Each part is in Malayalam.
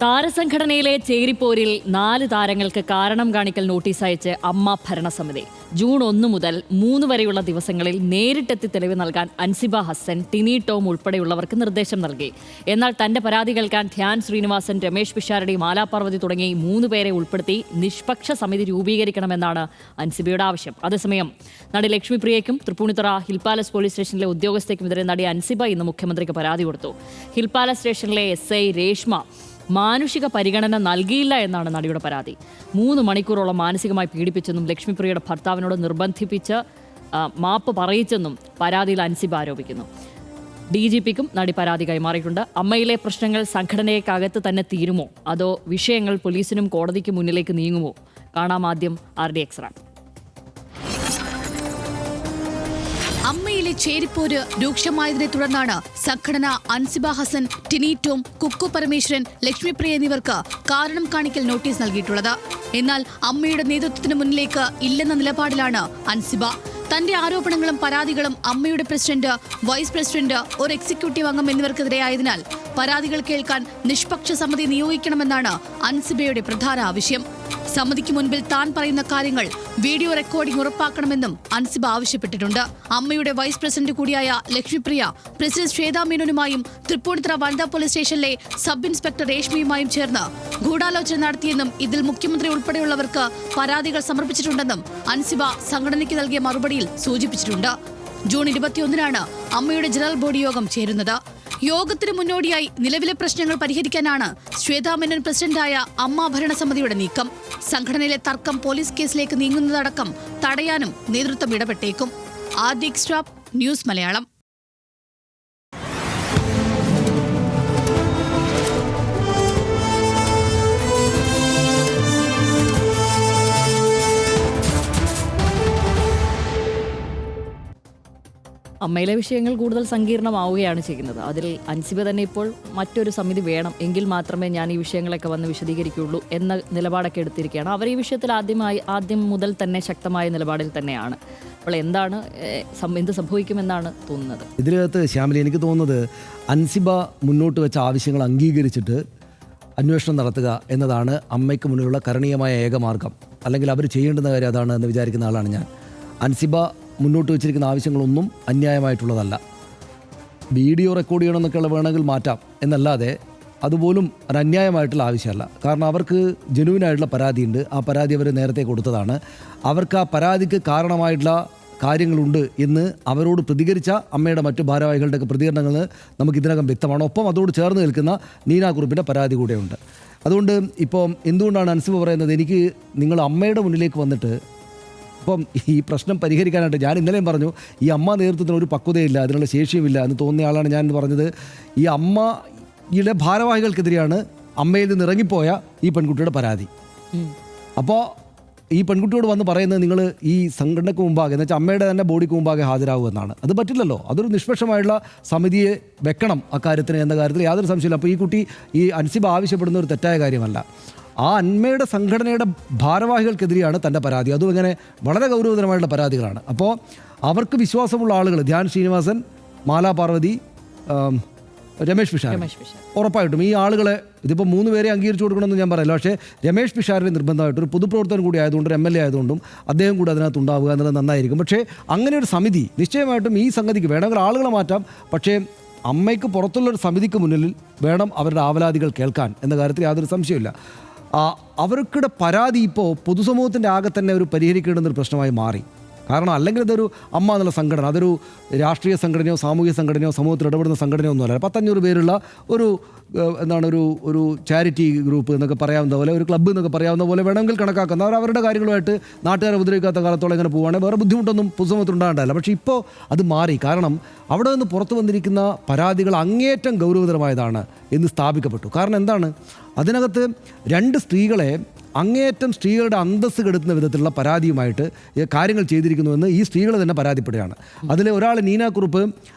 താരസംഘടനയിലെ ചേരിപ്പോരിൽ 4 താരങ്ങൾക്ക് കാരണം കാണിക്കൽ നോട്ടീസ് അയച്ച് അമ്മ ഭരണസമിതി. ജൂൺ 1 മുതൽ 3 വരെയുള്ള ദിവസങ്ങളിൽ നേരിട്ടെത്തി തെളിവ് നൽകാൻ അൻസിബ ഹസൻ, ടിനി ടോം ഉൾപ്പെടെയുള്ളവർക്ക് നിർദ്ദേശം നൽകി. എന്നാൽ തന്റെ പരാതി കേൾക്കാൻ ധ്യാൻ ശ്രീനിവാസൻ, രമേശ് പിഷാരടി, മാലാപാർവതി തുടങ്ങി 3 പേരെ ഉൾപ്പെടുത്തി നിഷ്പക്ഷ സമിതി രൂപീകരിക്കണമെന്നാണ് അൻസിബയുടെ ആവശ്യം. അതേസമയം നടി ലക്ഷ്മിപ്രിയയ്ക്കും തൃപ്പൂണിത്തുറ ഹിൽ പാലസ് പോലീസ് സ്റ്റേഷനിലെ ഉദ്യോഗസ്ഥയ്ക്കുമെതിരെ നടി അൻസിബ ഇന്ന് മുഖ്യമന്ത്രിക്ക് പരാതി കൊടുത്തു. ഹിൽ പാലസ് സ്റ്റേഷനിലെ SI രേഷ്മ മാനുഷിക പരിഗണന നൽകിയില്ല എന്നാണ് നടിയുടെ പരാതി. 3 മണിക്കൂറോളം മാനസികമായി പീഡിപ്പിച്ചെന്നും ലക്ഷ്മിപ്രിയയുടെ ഭർത്താവിനോട് നിർബന്ധിപ്പിച്ച് മാപ്പ് പറയിച്ചെന്നും പരാതിയിൽ അൻസിബ ആരോപിക്കുന്നു. DGPക്കും നടി പരാതി കൈമാറിയിട്ടുണ്ട്. അമ്മയിലെ പ്രശ്നങ്ങൾ സംഘടനയ്ക്കകത്ത് തന്നെ തീരുമോ, അതോ വിഷയങ്ങൾ പോലീസിനും കോടതിക്ക് മുന്നിലേക്ക് നീങ്ങുമോ? കാണാം ആദ്യം RDX റാപ്പ്. അമ്മയിലെ ചേരിപ്പോര് രൂക്ഷമായതിനെ തുടർന്നാണ് സംഘടന അൻസിബ ഹസൻ, ടിനി ടോം, കുക്കു പരമേശ്വരൻ, ലക്ഷ്മിപ്രിയ എന്നിവർക്ക് കാരണം കാണിക്കൽ നോട്ടീസ് നൽകിയിട്ടുള്ളത്. എന്നാൽ അമ്മയുടെ നേതൃത്വത്തിന് മുന്നിലേക്ക് ഇല്ലെന്ന നിലപാടിലാണ് അൻസിബ. തന്റെ ആരോപണങ്ങളും പരാതികളും അമ്മയുടെ പ്രസിഡന്റ്, വൈസ് പ്രസിഡന്റ്, ഒരു എക്സിക്യൂട്ടീവ് അംഗം എന്നിവർക്കെതിരെയായതിനാൽ പരാതികൾ കേൾക്കാൻ നിഷ്പക്ഷ സമിതി നിയോഗിക്കണമെന്നാണ് അൻസിബയുടെ പ്രധാന ആവശ്യം. സമിതിക്ക് മുൻപിൽ താൻ പറയുന്ന കാര്യങ്ങൾ വീഡിയോ റെക്കോർഡിംഗ് ഉറപ്പാക്കണമെന്നും അൻസിബ ആവശ്യപ്പെട്ടിട്ടുണ്ട്. അമ്മയുടെ വൈസ് പ്രസിഡന്റ് കൂടിയായ ലക്ഷ്മിപ്രിയ പ്രസിഡന്റ് ശ്വേതാ മേനോനുമായും തൃപ്പൂണിത്തുറ വനിതാ പോലീസ് സ്റ്റേഷനിലെ സബ് ഇൻസ്പെക്ടർ രേഷ്മയുമായും ചേർന്ന് ഗൂഢാലോചന നടത്തിയെന്നും ഇതിൽ മുഖ്യമന്ത്രി ഉൾപ്പെടെയുള്ളവർക്ക് പരാതികൾ സമർപ്പിച്ചിട്ടുണ്ടെന്നും അൻസിബ സംഘടനയ്ക്ക് നൽകിയ മറുപടിയിൽ സൂചിപ്പിച്ചിട്ടുണ്ട്. ജൂൺ 21-നാണ് അമ്മയുടെ ജനറൽ ബോഡി യോഗം ചേരുന്നത്. യോഗത്തിന് മുന്നോടിയായി നിലവിലെ പ്രശ്നങ്ങൾ പരിഹരിക്കാനാണ് ശ്വേതാ മേനോൻ പ്രസിഡന്റായ അമ്മ ഭരണസമിതിയുടെ നീക്കം. സംഘടനയിലെ തർക്കം പോലീസ് കേസിലേക്ക് നീങ്ങുന്നതടക്കം തടയാനും നേതൃത്വം ഇടപെട്ടേക്കും. RDX rap, news Malayalam. അമ്മയിലെ വിഷയങ്ങൾ കൂടുതൽ സങ്കീർണമാവുകയാണ് ചെയ്യുന്നത്. അതിൽ അൻസിബ തന്നെ ഇപ്പോൾ മറ്റൊരു സമിതി വേണം, എങ്കിൽ മാത്രമേ ഞാൻ ഈ വിഷയങ്ങളൊക്കെ വന്ന് വിശദീകരിക്കുകയുള്ളൂ എന്ന നിലപാടൊക്കെ എടുത്തിരിക്കുകയാണ്. അവർ ഈ വിഷയത്തിൽ ആദ്യം മുതൽ തന്നെ ശക്തമായ നിലപാടിൽ തന്നെയാണ്. അപ്പോൾ എന്ത് സംഭവിക്കുമെന്നാണ് തോന്നുന്നത്? ഇതിനകത്ത് ശ്യാമിലി, എനിക്ക് തോന്നുന്നത് അൻസിബ മുന്നോട്ട് വെച്ച ആവശ്യങ്ങൾ അംഗീകരിച്ചിട്ട് അന്വേഷണം നടത്തുക എന്നതാണ് അമ്മയ്ക്ക് മുന്നിലുള്ള കരണീയമായ ഏകമാർഗം. അല്ലെങ്കിൽ അവർ ചെയ്യേണ്ടുന്ന കാര്യം അതാണ് എന്ന് വിചാരിക്കുന്ന ആളാണ് ഞാൻ. അൻസിബ മുന്നോട്ട് വെച്ചിരിക്കുന്ന ആവശ്യങ്ങളൊന്നും അന്യായമായിട്ടുള്ളതല്ല. വീഡിയോ റെക്കോർഡ് ചെയ്യണമെന്നൊക്കെയുള്ള വേണമെങ്കിൽ മാറ്റാം എന്നല്ലാതെ അതുപോലും ഒരു അന്യായമായിട്ടുള്ള ആവശ്യമല്ല. കാരണം അവർക്ക് ജെനുവിനായിട്ടുള്ള പരാതിയുണ്ട്. ആ പരാതി അവർ നേരത്തെ കൊടുത്തതാണ്. അവർക്ക് ആ പരാതിക്ക് കാരണമായിട്ടുള്ള കാര്യങ്ങളുണ്ട് എന്ന് അവരോട് പ്രതികരിച്ച അമ്മയുടെ മറ്റു ഭാരവാഹികളുടെയൊക്കെ പ്രതികരണങ്ങൾ നമുക്ക് ഇതിനകം വ്യക്തമാണ്. ഒപ്പം അതോട് ചേർന്ന് നിൽക്കുന്ന നീന കുറുപ്പിൻ്റെ പരാതി കൂടെയുണ്ട്. അതുകൊണ്ട് ഇപ്പം എന്തുകൊണ്ടാണ് അൻസിബ പറയുന്നത്, എനിക്ക് നിങ്ങൾ അമ്മയുടെ മുന്നിലേക്ക് വന്നിട്ട് ഇപ്പം ഈ പ്രശ്നം പരിഹരിക്കാനായിട്ട് ഞാൻ ഇന്നലെയും പറഞ്ഞു, ഈ അമ്മ നേതൃത്വത്തിന് ഒരു പക്വതയില്ല, അതിനുള്ള ശേഷിയുമില്ല എന്ന് തോന്നിയ ആളാണ് ഞാൻ പറഞ്ഞത്. ഈ അമ്മയുടെ ഭാരവാഹികൾക്കെതിരെയാണ് അമ്മയിൽ നിന്ന് ഇറങ്ങിപ്പോയ ഈ പെൺകുട്ടിയുടെ പരാതി. അപ്പോൾ ഈ പെൺകുട്ടിയോട് വന്ന് പറയുന്നത് നിങ്ങൾ ഈ സംഘടനയ്ക്ക് മുമ്പാകെ, എന്ന് വെച്ചാൽ അമ്മയുടെ തന്നെ ബോഡിക്ക് മുമ്പാകെ ഹാജരാകുമെന്നാണ്. അത് പറ്റില്ലല്ലോ. അതൊരു നിഷ്പക്ഷമായിട്ടുള്ള സമിതിയെ വെക്കണം അക്കാര്യത്തിന് എന്ന കാര്യത്തിൽ യാതൊരു സംശയമില്ല. അപ്പോൾ ഈ കുട്ടി, ഈ അൻസിബ ആവശ്യപ്പെടുന്ന ഒരു തെറ്റായ കാര്യമല്ല. ആ അമ്മയുടെ സംഘടനയുടെ ഭാരവാഹികൾക്കെതിരെയാണ് തൻ്റെ പരാതി. അതും ഇങ്ങനെ വളരെ ഗൗരവതരമായിട്ടുള്ള പരാതികളാണ്. അപ്പോൾ അവർക്ക് വിശ്വാസമുള്ള ആളുകൾ, ധ്യാൻ ശ്രീനിവാസൻ, മാലാപാർവതി, രമേശ് പിഷാരടി, ഉറപ്പായിട്ടും ഈ ആളുകളെ, ഇതിപ്പോൾ 3 പേരെ അംഗീകരിച്ചു കൊടുക്കണമെന്ന് ഞാൻ പറയില്ല, പക്ഷേ രമേശ് പിഷാരടി നിർബന്ധമായിട്ട് ഒരു പൊതുപ്രവർത്തകൻ കൂടി ആയതുകൊണ്ട്, ഒരു MLA ആയതുകൊണ്ടും അദ്ദേഹം കൂടി അതിനകത്ത് ഉണ്ടാവുക എന്നുള്ളത് നന്നായിരിക്കും. പക്ഷേ അങ്ങനെ ഒരു സമിതി നിശ്ചയമായിട്ടും ഈ സംഗതിക്ക് വേണമെങ്കിൽ ആളുകളെ മാറ്റാം. പക്ഷേ അമ്മയ്ക്ക് പുറത്തുള്ളൊരു സമിതിക്ക് മുന്നിൽ വേണം അവരുടെ ആവലാതികൾ കേൾക്കാൻ എന്ന കാര്യത്തിൽ യാതൊരു സംശയമില്ല. അവർക്കിടെ പരാതി ഇപ്പോൾ പൊതുസമൂഹത്തിൻ്റെ ആകെ തന്നെ ഒരു പരിഹരിക്കേണ്ടുന്നൊരു പ്രശ്നമായി മാറി. കാരണം അല്ലെങ്കിൽ അതൊരു അമ്മ എന്നുള്ള സംഘടന, അതൊരു രാഷ്ട്രീയ സംഘടനയോ സാമൂഹിക സംഘടനയോ സമൂഹത്തിൽ ഇടപെടുന്ന സംഘടനയോ ഒന്നുമല്ല. 500 പേരുള്ള ഒരു ചാരിറ്റി ഗ്രൂപ്പ് എന്നൊക്കെ പറയാവുന്ന പോലെ, ഒരു ക്ലബ്ബ് എന്നൊക്കെ പറയാവുന്ന പോലെ വേണമെങ്കിൽ കണക്കാക്കുന്ന അവരുടെ കാര്യങ്ങളുമായിട്ട് നാട്ടുകാരെ ഉപദ്രവിക്കാത്ത കാലത്തോളം ഇങ്ങനെ പോവുകയാണെങ്കിൽ വേറെ ബുദ്ധിമുട്ടൊന്നും പൊതുസമൂഹത്തിൽ ഉണ്ടാകണ്ടല്ല. പക്ഷേ ഇപ്പോൾ അത് മാറി. കാരണം അവിടെ നിന്ന് പുറത്തു വന്നിരിക്കുന്ന പരാതികൾ അങ്ങേയറ്റം ഗൗരവതരമായതാണ് എന്ന് സ്ഥാപിക്കപ്പെട്ടു. കാരണം എന്താണ്, അതിനകത്ത് 2 സ്ത്രീകളെ അങ്ങേയറ്റം സ്ത്രീകളുടെ അന്തസ്സ് കെടുത്തുന്ന വിധത്തിലുള്ള പരാതിയുമായിട്ട് കാര്യങ്ങൾ ചെയ്തിരിക്കുന്നുവെന്ന് ഈ സ്ത്രീകൾ തന്നെ പരാതിപ്പെടുകയാണ്. അതിൽ ഒരാൾ നീന കുറുപ്പ്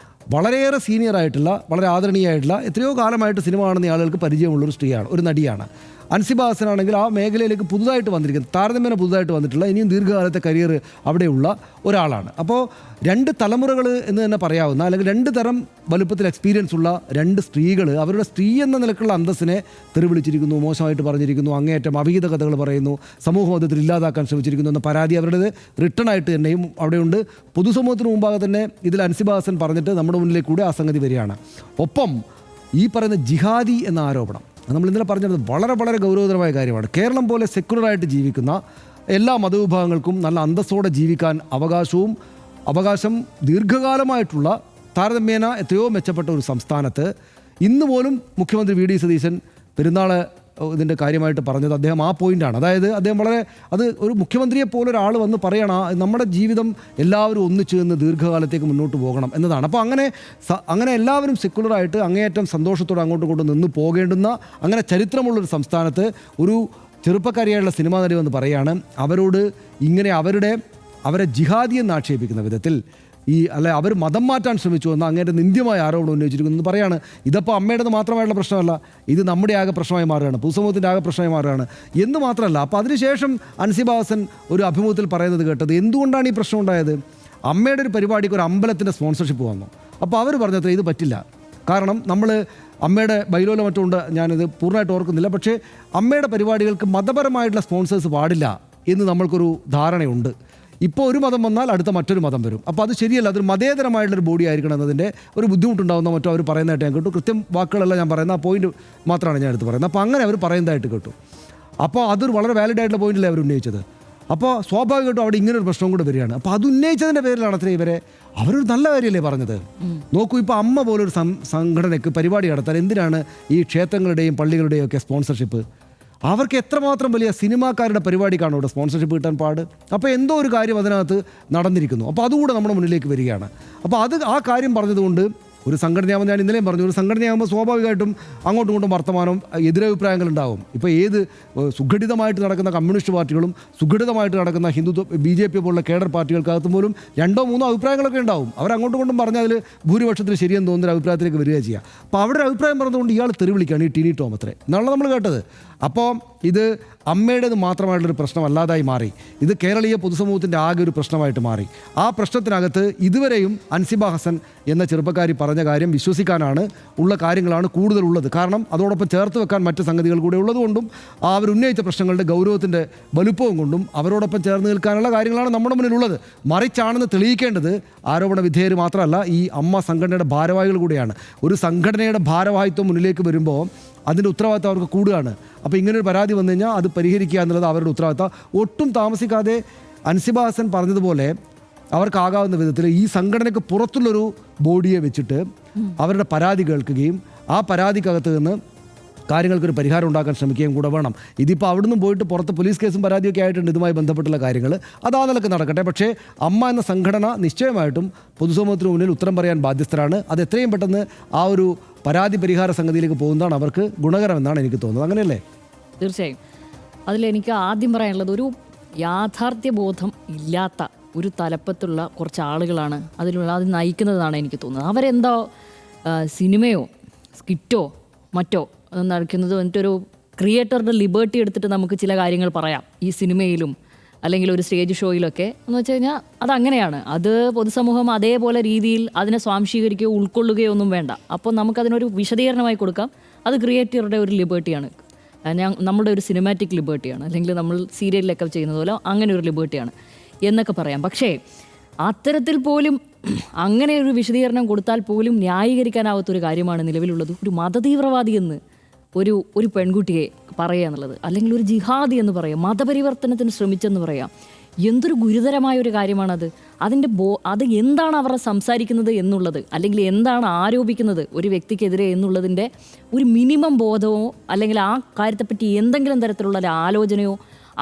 വളരെയേറെ സീനിയറായിട്ടുള്ള, വളരെ ആദരണീയമായിട്ടുള്ള, എത്രയോ കാലമായിട്ട് സിനിമ കാണുന്ന ആളുകൾക്ക് പരിചയമുള്ളൊരു സ്ത്രീയാണ്, ഒരു നടിയാണ്. അൻസിബ ഹസൻ ആണെങ്കിൽ ആ മേഖലയിലേക്ക് പുതുതായിട്ട് വന്നിരിക്കുന്നത്, താരതമ്യേന പുതുതായിട്ട് വന്നിട്ടുള്ള ഇനിയും ദീർഘകാലത്തെ കരിയർ അവിടെയുള്ള ഒരാളാണ്. അപ്പോൾ 2 തലമുറകൾ എന്ന് തന്നെ പറയാവുന്ന, അല്ലെങ്കിൽ 2 തരം വലുപ്പത്തിൽ എക്സ്പീരിയൻസ് ഉള്ള 2 സ്ത്രീകൾ അവരുടെ സ്ത്രീ എന്ന നിലക്കുള്ള അന്തസ്സിനെ തെറിവിളിച്ചിരിക്കുന്നു, മോശമായിട്ട് പറഞ്ഞിരിക്കുന്നു, അങ്ങേയറ്റം അവിഹിത കഥകൾ പറയുന്നു, സമൂഹ മതത്തിൽ ഇല്ലാതാക്കാൻ ശ്രമിച്ചിരിക്കുന്നു എന്ന പരാതി അവരുടേത് റിട്ടേൺ ആയിട്ട് തന്നെയും അവിടെയുണ്ട്. പൊതുസമൂഹത്തിന് മുമ്പാകെ തന്നെ ഇതിൽ അൻസിബ ഹസൻ പറഞ്ഞിട്ട് നമ്മുടെ മുന്നിലേക്ക് കൂടെ ആ സംഗതി വരികയാണ്. ഒപ്പം ഈ പറയുന്ന ജിഹാദി എന്ന ആരോപണം നമ്മൾ ഇന്നലെ പറഞ്ഞത് വളരെ വളരെ ഗൗരവതരമായ കാര്യമാണ്. കേരളം പോലെ സെക്യുലറായിട്ട് ജീവിക്കുന്ന എല്ലാ മതവിഭാഗങ്ങൾക്കും നല്ല അന്തസ്സോടെ ജീവിക്കാൻ അവകാശം ദീർഘകാലമായിട്ടുള്ള താരതമ്യേന എത്രയോ മെച്ചപ്പെട്ട ഒരു സംസ്ഥാനത്ത് ഇന്ന് പോലും മുഖ്യമന്ത്രി വി ഡി സതീശൻ പെരുന്നാൾ ഇതിൻ്റെ കാര്യമായിട്ട് പറഞ്ഞത് അദ്ദേഹം ആ പോയിൻ്റാണ്. അതായത് അദ്ദേഹം അത് ഒരു മുഖ്യമന്ത്രിയെ പോലെ ഒരാൾ വന്ന് പറയണം നമ്മുടെ ജീവിതം എല്ലാവരും ഒന്നിച്ചു നിന്ന് ദീർഘകാലത്തേക്ക് മുന്നോട്ട് പോകണം എന്നതാണ്. അപ്പോൾ അങ്ങനെ എല്ലാവരും സെക്യുലറായിട്ട് അങ്ങേയറ്റം സന്തോഷത്തോടെ അങ്ങോട്ടും ഇങ്ങോട്ടും നിന്ന് പോകേണ്ടുന്ന അങ്ങനെ ചരിത്രമുള്ളൊരു സംസ്ഥാനത്ത് ഒരു ചെറുപ്പക്കാരിയായുള്ള സിനിമാ നടി വന്ന് പറയുകയാണ് അവരോട് ഇങ്ങനെ അവരെ ജിഹാദി എന്ന് ആക്ഷേപിക്കുന്ന വിധത്തിൽ അവർ മതം മാറ്റാൻ ശ്രമിച്ചു എന്ന് അങ്ങേൻ്റെ നിന്ദ്യമായ ആരോപണം ഉന്നയിച്ചിരിക്കുന്നു എന്ന് പറയാണ്. ഇതിപ്പോൾ അമ്മയുടേത് മാത്രമായിട്ടുള്ള പ്രശ്നമല്ല, ഇത് നമ്മുടെ ആകെ പ്രശ്നമായി മാറുകയാണ്, പൊതുസമൂഹത്തിൻ്റെ ആകെ പ്രശ്നമായി മാറുകയാണ് എന്ന് മാത്രമല്ല. അപ്പോൾ അതിനുശേഷം അൻസിബ ഹസൻ ഒരു അഭിമുഖത്തിൽ പറയുന്നത് കേട്ടത് എന്തുകൊണ്ടാണ് ഈ പ്രശ്നം ഉണ്ടായത്, അമ്മയുടെ ഒരു പരിപാടിക്ക് ഒരു അമ്പലത്തിൻ്റെ സ്പോൺസർഷിപ്പ് വന്നു. അപ്പോൾ അവർ പറഞ്ഞത്ര ഇത് പറ്റില്ല, കാരണം നമ്മൾ അമ്മയുടെ ബൈലോലോ മറ്റോ ഉണ്ട്, ഞാനിത് പൂർണ്ണമായിട്ട് ഓർക്കുന്നില്ല, പക്ഷേ അമ്മയുടെ പരിപാടികൾക്ക് മതപരമായിട്ടുള്ള സ്പോൺസേഴ്സ് പാടില്ല എന്ന് നമ്മൾക്കൊരു ധാരണയുണ്ട്. ഇപ്പോൾ ഒരു മതം വന്നാൽ അടുത്ത മറ്റൊരു മതം വരും. അപ്പോൾ അത് ശരിയല്ല, അതൊരു മതേതരമായിട്ടുള്ളൊരു ബോഡി ആയിരിക്കണം എന്നതിൻ്റെ ഒരു ബുദ്ധിമുട്ടുണ്ടാകുന്ന മറ്റോ അവർ പറയുന്നതായിട്ട് ഞാൻ കേട്ടു. കൃത്യം വാക്കുകളല്ല ഞാൻ പറയുന്നത്, ആ പോയിന്റ് മാത്രമാണ് ഞാൻ എടുത്ത് പറയുന്നത്. അപ്പോൾ അങ്ങനെ അവർ പറയുന്നതായിട്ട് കേട്ടു. അപ്പോൾ അതൊരു വളരെ വാലിഡ് ആയിട്ടുള്ള പോയിന്റല്ലേ അവർ ഉന്നയിച്ചത്. അപ്പോൾ സ്വാഭാവികമായിട്ടും അവിടെ ഇങ്ങനൊരു പ്രശ്നം കൂടെ വരികയാണ്. അപ്പോൾ അത് ഉന്നയിച്ചതിൻ്റെ പേരിലാണ് അത്ര അവരൊരു നല്ല കാര്യമല്ലേ പറഞ്ഞത്. നോക്കൂ, ഇപ്പോൾ അമ്മ പോലൊരു സംഘടനയ്ക്ക് പരിപാടി നടത്താൻ എന്തിനാണ് ഈ ക്ഷേത്രങ്ങളുടെയും പള്ളികളുടെയും ഒക്കെ സ്പോൺസർഷിപ്പ്? അവർക്ക് എത്രമാത്രം വലിയ സിനിമാക്കാരുടെ പരിപാടിക്കാണോ ഇവിടെ സ്പോൺസർഷിപ്പ് കിട്ടാൻ പാട്? അപ്പോൾ എന്തോ ഒരു കാര്യം അതിനകത്ത് നടന്നിരിക്കുന്നു. അപ്പോൾ അതുകൂടെ നമ്മുടെ മുന്നിലേക്ക് വരികയാണ്. അപ്പോൾ ആ കാര്യം പറഞ്ഞതുകൊണ്ട് ഒരു സംഘടനയാകുമ്പോൾ ഞാൻ ഇന്നലെയും പറഞ്ഞു, ഒരു സംഘടനയാകുമ്പോൾ സ്വാഭാവികമായിട്ടും അങ്ങോട്ടും ഇങ്ങോട്ടും വർത്തമാനം എതിരഭിപ്രായങ്ങൾ ഉണ്ടാവും. ഇപ്പോൾ ഏത് സുഘടിതമായിട്ട് നടക്കുന്ന കമ്മ്യൂണിസ്റ്റ് പാർട്ടികളും സുഘടിതമായിട്ട് നടക്കുന്ന ഹിന്ദുത്വ BJP പോലുള്ള കേഡർ പാർട്ടികൾക്കകത്തും പോലും 2-3 അഭിപ്രായങ്ങളൊക്കെ ഉണ്ടാവും. അവരങ്ങോട്ടും ഇങ്ങോട്ടും പറഞ്ഞാൽ അതിൽ ഭൂരിപക്ഷത്തിൽ ശരിയെന്ന് തോന്നുന്ന അഭിപ്രായത്തിലേക്ക് വരിക ചെയ്യുക. അപ്പോൾ അവരുടെ അഭിപ്രായം പറഞ്ഞതുകൊണ്ട് ഇയാൾ തെറി വിളിക്കുകയാണ്, ഈ ടിനി ടോം അത്രേ എന്നാണ് നമ്മൾ കേട്ടത്. അപ്പോൾ ഇത് അമ്മയുടേത് മാത്രമായിട്ടുള്ളൊരു പ്രശ്നമല്ലാതായി മാറി, ഇത് കേരളീയ പൊതുസമൂഹത്തിൻ്റെ ആകെ ഒരു പ്രശ്നമായിട്ട് മാറി. ആ പ്രശ്നത്തിനകത്ത് ഇതുവരെയും അൻസിബ ഹസൻ എന്ന ചെറുപ്പക്കാരി പറഞ്ഞ കാര്യം വിശ്വസിക്കാനാണ് ഉള്ള കാര്യങ്ങളാണ് കൂടുതലുള്ളത്. കാരണം അതോടൊപ്പം ചേർത്ത് വെക്കാൻ മറ്റ് സംഗതികൾ കൂടെ ഉള്ളതുകൊണ്ടും അവരുന്നയിച്ച പ്രശ്നങ്ങളുടെ ഗൗരവത്തിൻ്റെ വലുപ്പവും കൊണ്ടും അവരോടൊപ്പം ചേർന്ന് നിൽക്കാനുള്ള കാര്യങ്ങളാണ് നമ്മുടെ മുന്നിലുള്ളത്. മറിച്ചാണെന്ന് തെളിയിക്കേണ്ടത് ആരോപണ വിധേയർ മാത്രമല്ല, ഈ അമ്മ സംഘടനയുടെ ഭാരവാഹികൾ കൂടെയാണ്. ഒരു സംഘടനയുടെ ഭാരവാഹിത്വം മുന്നിലേക്ക് വരുമ്പോൾ അതിൻ്റെ ഉത്തരവാദിത്തം അവർക്ക് കൂടുകയാണ്. അപ്പോൾ ഇങ്ങനൊരു പരാതി വന്നു കഴിഞ്ഞാൽ അത് പരിഹരിക്കുക എന്നുള്ളത് അവരുടെ ഉത്തരവാദിത്തം. ഒട്ടും താമസിക്കാതെ അൻസിബ ഹസൻ പറഞ്ഞതുപോലെ അവർക്കാകാവുന്ന വിധത്തിൽ ഈ സംഘടനയ്ക്ക് പുറത്തുള്ളൊരു ബോഡിയെ വെച്ചിട്ട് അവരുടെ പരാതി കേൾക്കുകയും ആ പരാതിക്കകത്ത് നിന്ന് കാര്യങ്ങൾക്കൊരു പരിഹാരം ഉണ്ടാക്കാൻ ശ്രമിക്കുകയും കൂടെ വേണം. ഇതിപ്പോൾ അവിടെ നിന്നും പോയിട്ട് പുറത്ത് പോലീസ് കേസും പരാതിയൊക്കെ ആയിട്ടുണ്ട് ഇതുമായി ബന്ധപ്പെട്ടുള്ള കാര്യങ്ങൾ, അത് ആ നിലക്ക് നടക്കട്ടെ. പക്ഷേ അമ്മ എന്ന സംഘടന നിശ്ചയമായിട്ടും പൊതുസമൂഹത്തിന് മുന്നിൽ ഉത്തരം പറയാൻ ബാധ്യസ്ഥരാണ്. അത് എത്രയും പെട്ടെന്ന് ആ ഒരു പരാതി പരിഹാര സംഗതിയിലേക്ക് പോകുന്നതാണ് അവർക്ക് ഗുണകരമെന്നാണ് എനിക്ക് തോന്നുന്നത്. അങ്ങനെയല്ലേ? തീർച്ചയായും. അതിലെനിക്ക് ആദ്യം പറയാനുള്ളത്, ഒരു യാഥാർത്ഥ്യബോധം ഇല്ലാത്ത ഒരു തലപ്പത്തുള്ള കുറച്ച് ആളുകളാണ് അത് നയിക്കുന്നതാണ് എനിക്ക് തോന്നുന്നത്. അവരെന്തോ സിനിമയോ സ്കിറ്റോ മറ്റോ നടക്കുന്നത് എന്നിട്ടൊരു ക്രിയേറ്ററുടെ ലിബർട്ടി എടുത്തിട്ട് നമുക്ക് ചില കാര്യങ്ങൾ പറയാം ഈ സിനിമയിലും അല്ലെങ്കിൽ ഒരു സ്റ്റേജ് ഷോയിലൊക്കെ എന്ന് വെച്ച് കഴിഞ്ഞാൽ അതങ്ങനെയാണ്. അത് പൊതുസമൂഹം അതേപോലെ രീതിയിൽ അതിനെ സ്വാംശീകരിക്കുകയോ ഉൾക്കൊള്ളുകയോ ഒന്നും വേണ്ട. അപ്പോൾ നമുക്കതിനൊരു വിശദീകരണമായി കൊടുക്കാം. അത് ക്രിയേറ്ററുടെ ഒരു ലിബർട്ടിയാണ്, നമ്മുടെ ഒരു സിനിമാറ്റിക് ലിബർട്ടിയാണ്, അല്ലെങ്കിൽ നമ്മൾ സീരിയലിലൊക്കെ ചെയ്യുന്നത് പോലെ അങ്ങനെ ഒരു ലിബർട്ടിയാണ് എന്നൊക്കെ പറയാം. പക്ഷേ അത്തരത്തിൽ പോലും അങ്ങനെ ഒരു വിശദീകരണം കൊടുത്താൽ പോലും ന്യായീകരിക്കാനാവാത്തൊരു കാര്യമാണ് നിലവിലുള്ളത്. ഒരു മതതീവ്രവാദി എന്ന് ഒരു പെൺകുട്ടിയെ പറയുക എന്നുള്ളത്, അല്ലെങ്കിൽ ഒരു ജിഹാദി എന്ന് പറയാം, മതപരിവർത്തനത്തിന് ശ്രമിച്ചെന്ന് പറയാം. എന്തൊരു ഗുരുതരമായ ഒരു കാര്യമാണത്. അത് എന്താണ് അവർ സംസാരിക്കുന്നത് എന്നുള്ളത്, അല്ലെങ്കിൽ എന്താണ് ആരോപിക്കുന്നത് ഒരു വ്യക്തിക്കെതിരെ എന്നുള്ളതിൻ്റെ ഒരു മിനിമം ബോധമോ അല്ലെങ്കിൽ ആ കാര്യത്തെപ്പറ്റി എന്തെങ്കിലും തരത്തിലുള്ള ഒരു ആലോചനയോ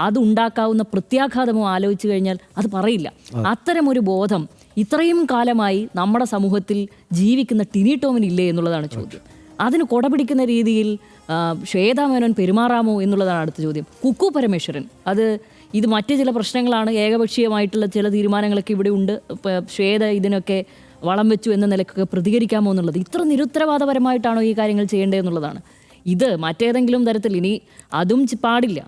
അതുണ്ടാക്കാവുന്ന പ്രത്യാഘാതമോ ആലോചിച്ചു കഴിഞ്ഞാൽ അത് പറയില്ല. അത്തരമൊരു ബോധം ഇത്രയും കാലമായി നമ്മുടെ സമൂഹത്തിൽ ജീവിക്കുന്ന ടിനി ടോമിനില്ലേ എന്നുള്ളതാണ് ചോദ്യം. അതിന് കൊടപിടിക്കുന്ന രീതിയിൽ ശ്വേതാ മേനോൻ പെരുമാറാമോ എന്നുള്ളതാണ് അടുത്ത ചോദ്യം. കുക്കു പരമേശ്വരൻ, ഇത് മറ്റ് ചില പ്രശ്നങ്ങളാണ്, ഏകപക്ഷീയമായിട്ടുള്ള ചില തീരുമാനങ്ങളൊക്കെ ഇവിടെ ഉണ്ട്, ശ്വേത ഇതിനൊക്കെ വളം വെച്ചു എന്ന നിലക്കൊക്കെ പ്രതികരിക്കാമോ എന്നുള്ളത്. ഇത്ര നിരുത്തരവാദപരമായിട്ടാണോ ഈ കാര്യങ്ങൾ ചെയ്യേണ്ടതെന്നുള്ളതാണ്. ഇത് മറ്റേതെങ്കിലും തരത്തിൽ ഇനി അതും പാടില്ല.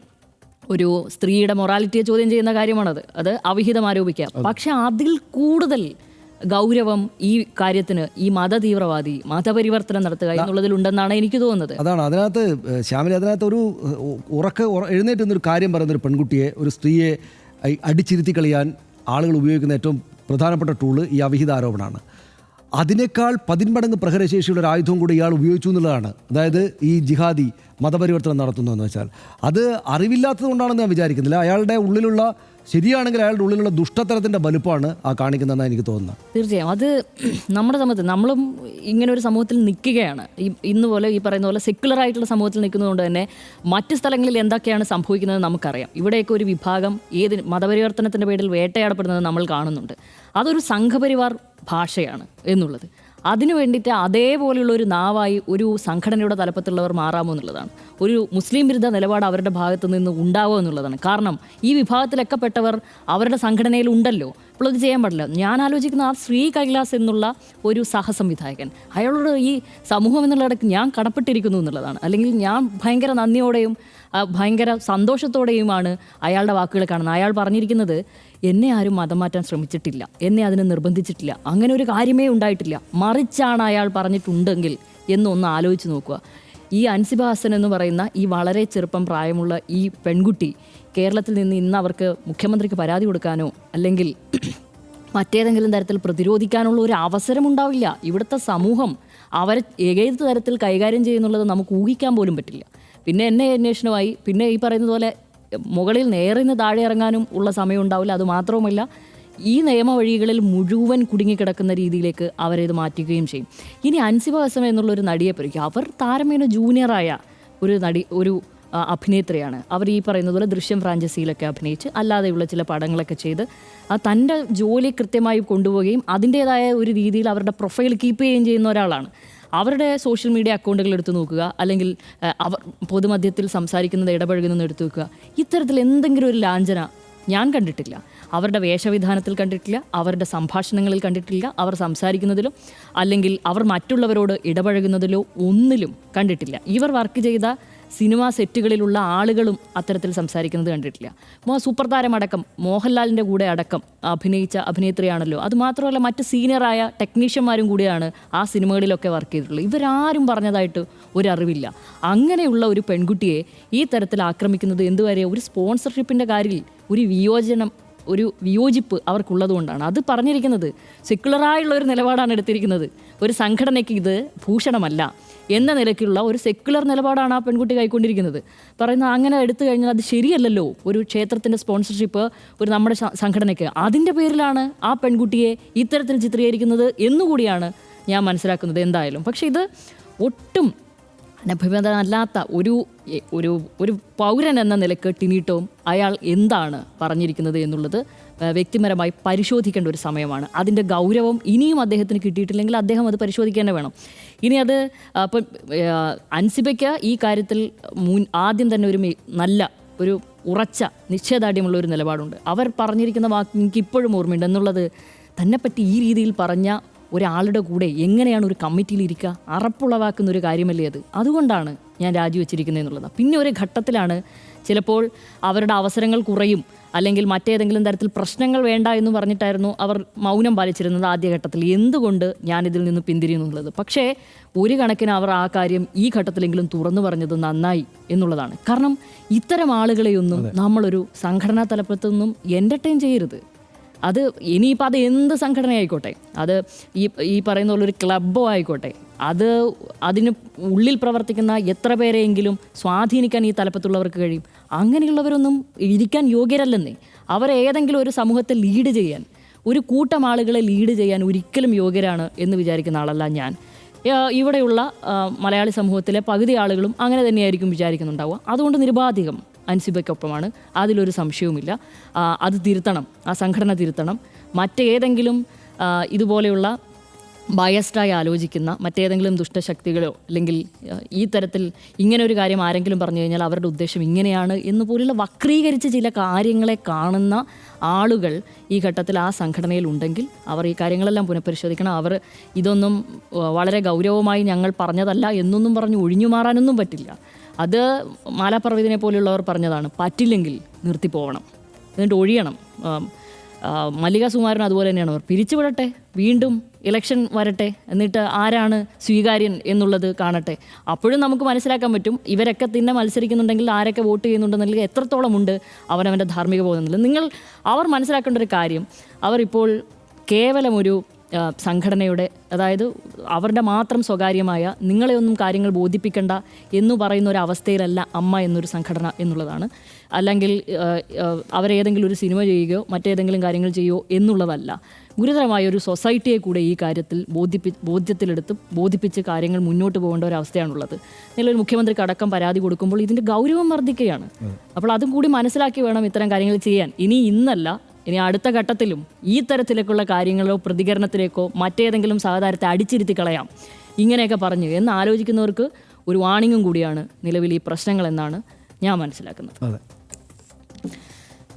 ഒരു സ്ത്രീയുടെ മൊറാലിറ്റിയെ ചോദ്യം ചെയ്യുന്ന കാര്യമാണത്, അത് അവിഹിതം ആരോപിക്കുക. പക്ഷെ അതിൽ കൂടുതൽ ഗൗരവം ഈ കാര്യത്തിന് ഈ മതതീവ്രവാദി മതപരിവർത്തനം നടത്തുക എന്നുള്ളതിലുണ്ടെന്നാണ് എനിക്ക് തോന്നുന്നത്. അതാണ് അതിനകത്ത് ശ്യാമിലി, അതിനകത്ത് ഒരു എഴുന്നേറ്റ് നിന്നൊരു കാര്യം പറയുന്ന ഒരു പെൺകുട്ടിയെ, ഒരു സ്ത്രീയെ അടിച്ചിരുത്തി കളിയാൻ ആളുകൾ ഉപയോഗിക്കുന്ന ഏറ്റവും പ്രധാനപ്പെട്ട ടൂള് ഈ അവിഹിത ആരോപണമാണ്. അതിനേക്കാൾ 10 മടങ്ങ് പ്രഹരശേഷിയുള്ള ഒരു ആയുധവും കൂടി ഇയാൾ ഉപയോഗിച്ചു എന്നുള്ളതാണ്. അതായത് ഈ ജിഹാദി മതപരിവർത്തനം നടത്തുന്നു എന്ന് വെച്ചാൽ അത് അറിവില്ലാത്തത് കൊണ്ടാണെന്ന് ഞാൻ വിചാരിക്കുന്നില്ല. അയാളുടെ ഉള്ളിലുള്ള, ശരിയാണെങ്കിൽ അയാളുടെ ഉള്ളിലുള്ള ദുഷ്ടത്തരത്തിൻ്റെ വലുപ്പമാണ് ആ കാണിക്കുന്നതെന്നാണ് എനിക്ക് തോന്നുന്നത്. തീർച്ചയായും അത് നമ്മുടെ സമൂഹത്തിൽ, നമ്മളും ഇങ്ങനെ ഒരു സമൂഹത്തിൽ നിൽക്കുകയാണ്. ഇന്ന് പോലെ ഈ പറയുന്ന പോലെ സെക്യുലർ ആയിട്ടുള്ള സമൂഹത്തിൽ നിൽക്കുന്നതുകൊണ്ട് തന്നെ മറ്റ് സ്ഥലങ്ങളിൽ എന്തൊക്കെയാണ് സംഭവിക്കുന്നത് നമുക്കറിയാം. ഇവിടെയൊക്കെ ഒരു വിഭാഗം മതപരിവർത്തനത്തിൻ്റെ പേരിൽ വേട്ടയാടപ്പെടുന്നത് നമ്മൾ കാണുന്നുണ്ട്. അതൊരു സംഘപരിവാർ ഭാഷയാണ് എന്നുള്ളത്. അതിനു വേണ്ടിയിട്ട് അതേപോലെയുള്ള ഒരു നാവായി ഒരു സംഘടനയുടെ തലപ്പത്തുള്ളവർ മാറാമോ എന്നുള്ളതാണ്. ഒരു മുസ്ലിം വിരുദ്ധ നിലപാട് അവരുടെ ഭാഗത്തു നിന്ന് ഉണ്ടാവുക എന്നുള്ളതാണ്. കാരണം ഈ വിഭാഗത്തിലൊക്കെ പെട്ടവർ അവരുടെ സംഘടനയിൽ ഉണ്ടല്ലോ. അപ്പോൾ അത് ചെയ്യാൻ പാടില്ല. ഞാൻ ആലോചിക്കുന്ന ആ ശ്രീ കൈലാസ് എന്നുള്ള ഒരു സഹസംവിധായകൻ, അയാളോട് ഈ സമൂഹം എന്നുള്ളിടക്ക് ഞാൻ കടപ്പെട്ടിരിക്കുന്നു എന്നുള്ളതാണ്. അല്ലെങ്കിൽ ഞാൻ ഭയങ്കര നന്ദിയോടെയും ഭയങ്കര സന്തോഷത്തോടെയുമാണ് അയാളുടെ വാക്കുകൾ കാണുന്നത്. അയാൾ പറഞ്ഞിരിക്കുന്നത്, എന്നെ ആരും മതം മാറ്റാൻ ശ്രമിച്ചിട്ടില്ല, എന്നെ അതിനെ നിർബന്ധിച്ചിട്ടില്ല, അങ്ങനെ ഒരു കാര്യമേ ഉണ്ടായിട്ടില്ല, മറിച്ചാണ് അയാൾ പറഞ്ഞിട്ടുണ്ടെങ്കിൽ എന്നൊന്ന് ആലോചിച്ച് നോക്കുക. ഈ അൻസിബ ഹസൻ എന്ന് പറയുന്ന ഈ വളരെ ചെറുപ്പം പ്രായമുള്ള ഈ പെൺകുട്ടി കേരളത്തിൽ നിന്ന് ഇന്ന് അവർക്ക് മുഖ്യമന്ത്രിക്ക് പരാതി കൊടുക്കാനോ അല്ലെങ്കിൽ മറ്റേതെങ്കിലും തരത്തിൽ പ്രതിരോധിക്കാനുള്ള ഒരു അവസരം ഉണ്ടാവില്ല. ഇവിടുത്തെ സമൂഹം അവരെ ഏത് തരത്തിൽ കൈകാര്യം ചെയ്യുന്നുള്ളത് നമുക്ക് ഊഹിക്കാൻ പോലും പറ്റില്ല. പിന്നെ എന്നെ അന്വേഷണമായി, പിന്നെ ഈ പറയുന്നത് പോലെ മുകളിൽ നേറിന്ന് താഴെ ഇറങ്ങാനും ഉള്ള സമയം ഉണ്ടാവില്ല. അതുമാത്രവുമല്ല, ഈ നിയമവഴികളിൽ മുഴുവൻ കുടുങ്ങിക്കിടക്കുന്ന രീതിയിലേക്ക് അവരത് മാറ്റുകയും ചെയ്യും. ഇനി അൻസിബ ഹസൻ എന്നുള്ളൊരു നടിയെ പരിക്കും. അവർ താരമേന ജൂനിയറായ ഒരു അഭിനേത്രിയാണ്. അവർ ഈ പറയുന്നത് പോലെ ദൃശ്യം ഫ്രാഞ്ചൈസിയിലൊക്കെ അഭിനയിച്ച് അല്ലാതെയുള്ള ചില പടങ്ങളൊക്കെ ചെയ്ത് തൻ്റെ ജോലി കൃത്യമായി കൊണ്ടുപോവുകയും അതിൻ്റേതായ ഒരു രീതിയിൽ അവരുടെ പ്രൊഫൈൽ കീപ്പ് ചെയ്യുകയും ചെയ്യുന്ന ഒരാളാണ്. അവരുടെ സോഷ്യൽ മീഡിയ അക്കൗണ്ടുകൾ എടുത്തു നോക്കുക, അല്ലെങ്കിൽ അവർ പൊതുമധ്യത്തിൽ സംസാരിക്കുന്നത് ഇടപഴകുന്നത് എടുത്തു നോക്കുക. ഇത്തരത്തിൽ എന്തെങ്കിലും ഒരു ലാഞ്ചന ഞാൻ കണ്ടിട്ടില്ല. അവരുടെ വേഷവിധാനത്തിൽ കണ്ടിട്ടില്ല, അവരുടെ സംഭാഷണങ്ങളിൽ കണ്ടിട്ടില്ല, അവർ സംസാരിക്കുന്നതിലും അല്ലെങ്കിൽ അവർ മറ്റുള്ളവരോട് ഇടപഴകുന്നതിലോ ഒന്നിലും കണ്ടിട്ടില്ല. ഇവർ വർക്ക് ചെയ്ത സിനിമാ സെറ്റുകളിലുള്ള ആളുകളും അത്തരത്തിൽ സംസാരിക്കുന്നത് കണ്ടിട്ടില്ല. സൂപ്പർ താരമടക്കം മോഹൻലാലിൻ്റെ കൂടെ അടക്കം അഭിനയിച്ച അഭിനേത്രിയാണല്ലോ. അതുമാത്രമല്ല, മറ്റ് സീനിയറായ ടെക്നീഷ്യന്മാരും കൂടിയാണ് ആ സിനിമകളിലൊക്കെ വർക്ക് ചെയ്തിട്ടുള്ളത്. ഇവരാരും പറഞ്ഞതായിട്ട് ഒരറിവില്ല. അങ്ങനെയുള്ള ഒരു പെൺകുട്ടിയെ ഈ തരത്തിൽ ആക്രമിക്കുന്നത് എന്തുവരെ ഒരു സ്പോൺസർഷിപ്പിൻ്റെ കാര്യത്തിൽ ഒരു വിയോജിപ്പ് അവർക്കുള്ളതുകൊണ്ടാണ്. അത് പറഞ്ഞിരിക്കുന്നത് സെക്യുലറായുള്ള ഒരു നിലപാടാണ് എടുത്തിരിക്കുന്നത്. ഒരു സംഘടനയ്ക്ക് ഇത് ഭൂഷണമല്ല എന്ന നിലയ്ക്കുള്ള ഒരു സെക്യുലർ നിലപാടാണ് ആ പെൺകുട്ടി കൈക്കൊണ്ടിരിക്കുന്നത്. പറയുന്നത് അങ്ങനെ എടുത്തു കഴിഞ്ഞാൽ അത് ശരിയല്ലല്ലോ. ഒരു ക്ഷേത്രത്തിൻ്റെ സ്പോൺസർഷിപ്പ് ഒരു നമ്മുടെ സംഘടനയ്ക്ക്, അതിൻ്റെ പേരിലാണ് ആ പെൺകുട്ടിയെ ഇത്തരത്തിൽ ചിത്രീകരിക്കുന്നത് എന്നുകൂടിയാണ് ഞാൻ മനസ്സിലാക്കുന്നത് എന്തായാലും. പക്ഷേ ഇത് ഒട്ടും അനഭിമതമല്ലാത്ത ഒരു പൗരൻ എന്ന നിലക്ക് ടിനി ടോം അയാൾ എന്താണ് പറഞ്ഞിരിക്കുന്നത് എന്നുള്ളത് വ്യക്തിപരമായി പരിശോധിക്കേണ്ട ഒരു സമയമാണ്. അതിൻ്റെ ഗൗരവം ഇനിയും അദ്ദേഹത്തിന് കിട്ടിയിട്ടില്ലെങ്കിൽ അദ്ദേഹം അത് പരിശോധിക്കാൻ വേണം. ഇനി അത് ഇപ്പം അൻസിബയ്ക്ക് ഈ കാര്യത്തിൽ ആദ്യം തന്നെ ഒരു ഉറച്ച നിശ്ചയദാർഢ്യമുള്ള ഒരു നിലപാടുണ്ട്. അവർ പറഞ്ഞിരിക്കുന്ന വാക്ക് എനിക്ക് ഇപ്പോഴും ഓർമ്മയുണ്ട് എന്നുള്ളത്, തന്നെപ്പറ്റി ഈ രീതിയിൽ പറഞ്ഞ ഒരാളുടെ കൂടെ എങ്ങനെയാണ് ഒരു കമ്മിറ്റിയിൽ ഇരിക്കുക? അറപ്പുളവാക്കുന്ന ഒരു കാര്യമല്ലേ അത്. അതുകൊണ്ടാണ് ഞാൻ രാജിവെച്ചിരിക്കുന്നത് എന്നുള്ളതാണ്. പിന്നെ ഒരു ഘട്ടത്തിലാണ് ചിലപ്പോൾ അവരുടെ അവസരങ്ങൾ കുറയും, അല്ലെങ്കിൽ മറ്റേതെങ്കിലും തരത്തിൽ പ്രശ്നങ്ങൾ വേണ്ട എന്ന് പറഞ്ഞിട്ടായിരുന്നു അവർ മൗനം പാലിച്ചിരുന്നത് ആദ്യഘട്ടത്തിൽ. എന്തുകൊണ്ട് ഞാനിതിൽ നിന്ന് പിന്തിരിയുന്നുള്ളത്. പക്ഷേ ഒരു കണക്കിന് അവർ ആ കാര്യം ഈ ഘട്ടത്തിലെങ്കിലും തുറന്നു പറഞ്ഞത് നന്നായി എന്നുള്ളതാണ്. കാരണം ഇത്തരം ആളുകളെയൊന്നും നമ്മളൊരു സംഘടനാ തലപ്പത്തൊന്നും എൻ്റർടൈൻ ചെയ്യരുത്. അത് ഇനിയിപ്പോൾ അത് എന്ത് സംഘടനയായിക്കോട്ടെ, അത് ഈ പറയുന്ന പോലെ ഒരു ക്ലബ്ബോ ആയിക്കോട്ടെ, അതിന് ഉള്ളിൽ പ്രവർത്തിക്കുന്ന എത്ര പേരെയെങ്കിലും സ്വാധീനിക്കാൻ ഈ തലപ്പത്തുള്ളവർക്ക് കഴിയും. അങ്ങനെയുള്ളവരൊന്നും ഇരിക്കാൻ യോഗ്യരല്ലെന്നേ. അവരേതെങ്കിലും ഒരു സമൂഹത്തെ ലീഡ് ചെയ്യാൻ, ഒരു കൂട്ടം ആളുകളെ ലീഡ് ചെയ്യാൻ ഒരിക്കലും യോഗ്യരാണ് എന്ന് വിചാരിക്കുന്ന ആളല്ല ഞാൻ. ഇവിടെയുള്ള മലയാളി സമൂഹത്തിലെ പകുതി ആളുകളും അങ്ങനെ തന്നെയായിരിക്കും വിചാരിക്കുന്നുണ്ടാവുക. അതുകൊണ്ട് നിരുപാധികം അൻസിബയ്ക്കൊപ്പമാണ്, അതിലൊരു സംശയവുമില്ല. അത് തിരുത്തണം, ആ സംഘടന തിരുത്തണം. മറ്റേതെങ്കിലും ഇതുപോലെയുള്ള ബയസ്ഡായി ആലോചിക്കുന്ന മറ്റേതെങ്കിലും ദുഷ്ടശക്തികളോ അല്ലെങ്കിൽ ഈ തരത്തിൽ ഇങ്ങനെ ഒരു കാര്യം ആരെങ്കിലും പറഞ്ഞു കഴിഞ്ഞാൽ അവരുടെ ഉദ്ദേശം ഇങ്ങനെയാണ് എന്ന് പോലുള്ള വക്രീകരിച്ച് ചില കാര്യങ്ങളെ കാണുന്ന ആളുകൾ ഈ ഘട്ടത്തിൽ ആ സംഘടനയിൽ ഉണ്ടെങ്കിൽ അവർ ഈ കാര്യങ്ങളെല്ലാം പുനഃപരിശോധിക്കണം. അവർ ഇതൊന്നും വളരെ ഗൗരവമായി ഞങ്ങൾ പറഞ്ഞതല്ല എന്നൊന്നും പറഞ്ഞ് ഒഴിഞ്ഞു മാറാനൊന്നും പറ്റില്ല. അത് മാലാപർവ്വതിനെ പോലെയുള്ളവർ പറഞ്ഞതാണ്, പറ്റില്ലെങ്കിൽ നിർത്തിപ്പോവണം, എന്നിട്ട് ഒഴിയണം. മല്ലിക സുകുമാരൻ അതുപോലെ തന്നെയാണ്. അവർ പിരിച്ചുവിടട്ടെ, വീണ്ടും ഇലക്ഷൻ വരട്ടെ, എന്നിട്ട് ആരാണ് സ്വീകാര്യൻ എന്നുള്ളത് കാണട്ടെ. അപ്പോഴും നമുക്ക് മനസ്സിലാക്കാൻ പറ്റും ഇവരൊക്കെ തന്നെ മത്സരിക്കുന്നുണ്ടെങ്കിൽ ആരൊക്കെ വോട്ട് ചെയ്യുന്നുണ്ടെന്നുണ്ടെങ്കിൽ എത്രത്തോളം ഉണ്ട് അവനവൻ്റെ ധാർമ്മിക ബോധമെന്നുള്ളത്. അവർ മനസ്സിലാക്കേണ്ട ഒരു കാര്യം, അവരിപ്പോൾ കേവലം ഒരു സംഘടനയുടെ, അതായത് അവരുടെ മാത്രം സ്വകാര്യമായ നിങ്ങളെ ഒന്നും കാര്യങ്ങൾ ബോധിപ്പിക്കേണ്ട എന്ന് പറയുന്ന ഒരു അവസ്ഥയിലല്ല അമ്മ എന്നൊരു സംഘടന എന്നുള്ളതാണ്. അല്ലെങ്കിൽ അവരേതെങ്കിലും ഒരു സിനിമ ചെയ്യുകയോ മറ്റേതെങ്കിലും കാര്യങ്ങൾ ചെയ്യുകയോ എന്നുള്ളതല്ല. ഗുരുതരമായ ഒരു സൊസൈറ്റിയെ കൂടെ ഈ കാര്യത്തിൽ ബോധിപ്പിച്ച് കാര്യങ്ങൾ മുന്നോട്ട് പോകേണ്ട ഒരു അവസ്ഥയാണുള്ളത്. നിലവിൽ മുഖ്യമന്ത്രിക്ക് അടക്കം പരാതി കൊടുക്കുമ്പോൾ ഇതിൻ്റെ ഗൗരവം വർദ്ധിക്കുകയാണ്. അപ്പോൾ അതും കൂടി മനസ്സിലാക്കി വേണം ഇത്തരം കാര്യങ്ങൾ ചെയ്യാൻ. ഇനി അടുത്ത ഘട്ടത്തിലും ഈ തരത്തിലേക്കുള്ള കാര്യങ്ങളോ പ്രതികരണത്തിലേക്കോ മറ്റേതെങ്കിലും സഹതാരത്തെ അടിച്ചിരുത്തി കളയാം ഇങ്ങനെയൊക്കെ പറഞ്ഞു എന്ന് ആലോചിക്കുന്നവർക്ക് ഒരു വാണിംഗും കൂടിയാണ് നിലവിൽ ഈ പ്രശ്നങ്ങൾ എന്നാണ് ഞാൻ മനസ്സിലാക്കുന്നത്.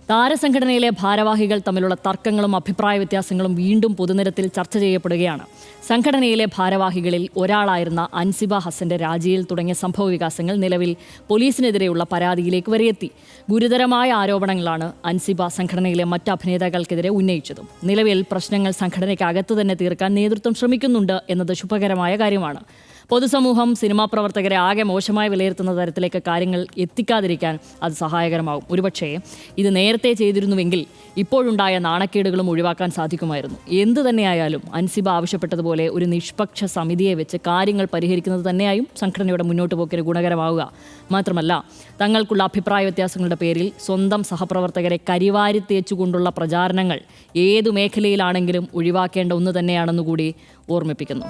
താരസംഘടനയിലെ ഭാരവാഹികൾ തമ്മിലുള്ള തർക്കങ്ങളും അഭിപ്രായ വ്യത്യാസങ്ങളും വീണ്ടും പൊതുനിരത്തിൽ ചർച്ച ചെയ്യപ്പെടുകയാണ്. സംഘടനയിലെ ഭാരവാഹികളിൽ ഒരാളായിരുന്ന അൻസിബ ഹസന്റെ രാജിയിൽ തുടങ്ങിയ സംഭവ വികാസങ്ങൾ നിലവിൽ പോലീസിനെതിരെയുള്ള പരാതിയിലേക്ക് വരെയെത്തി. ഗുരുതരമായ ആരോപണങ്ങളാണ് അൻസിബ സംഘടനയിലെ മറ്റ് അഭിനേതാക്കൾക്കെതിരെ ഉന്നയിച്ചതും. നിലവിൽ പ്രശ്നങ്ങൾ സംഘടനയ്ക്കകത്ത് തന്നെ തീർക്കാൻ നേതൃത്വം ശ്രമിക്കുന്നുണ്ട് എന്നത് ശുഭകരമായ കാര്യമാണ്. പൊതുസമൂഹം സിനിമാ പ്രവർത്തകരെ ആകെ മോശമായി വിലയിരുത്തുന്ന തരത്തിലേക്ക് കാര്യങ്ങൾ എത്തിക്കാതിരിക്കാൻ അത് സഹായകരമാവും. ഒരുപക്ഷേ ഇത് നേരത്തെ ചെയ്തിരുന്നുവെങ്കിൽ ഇപ്പോഴുണ്ടായ നാണക്കേടുകളും ഒഴിവാക്കാൻ സാധിക്കുമായിരുന്നു. എന്തു തന്നെയായാലും അൻസിബ ആവശ്യപ്പെട്ടതുപോലെ ഒരു നിഷ്പക്ഷ സമിതിയെ വെച്ച് കാര്യങ്ങൾ പരിഹരിക്കുന്നത് തന്നെയായും സംഘടനയുടെ മുന്നോട്ട് പോക്കിന് ഗുണകരമാവുക. മാത്രമല്ല, തങ്ങൾക്കുള്ള അഭിപ്രായ വ്യത്യാസങ്ങളുടെ പേരിൽ സ്വന്തം സഹപ്രവർത്തകരെ കരിവാരി തേച്ചുകൊണ്ടുള്ള പ്രചാരണങ്ങൾ ഏതു മേഖലയിലാണെങ്കിലും ഒഴിവാക്കേണ്ട ഒന്ന് തന്നെയാണെന്നുകൂടി ഓർമ്മിപ്പിക്കുന്നു.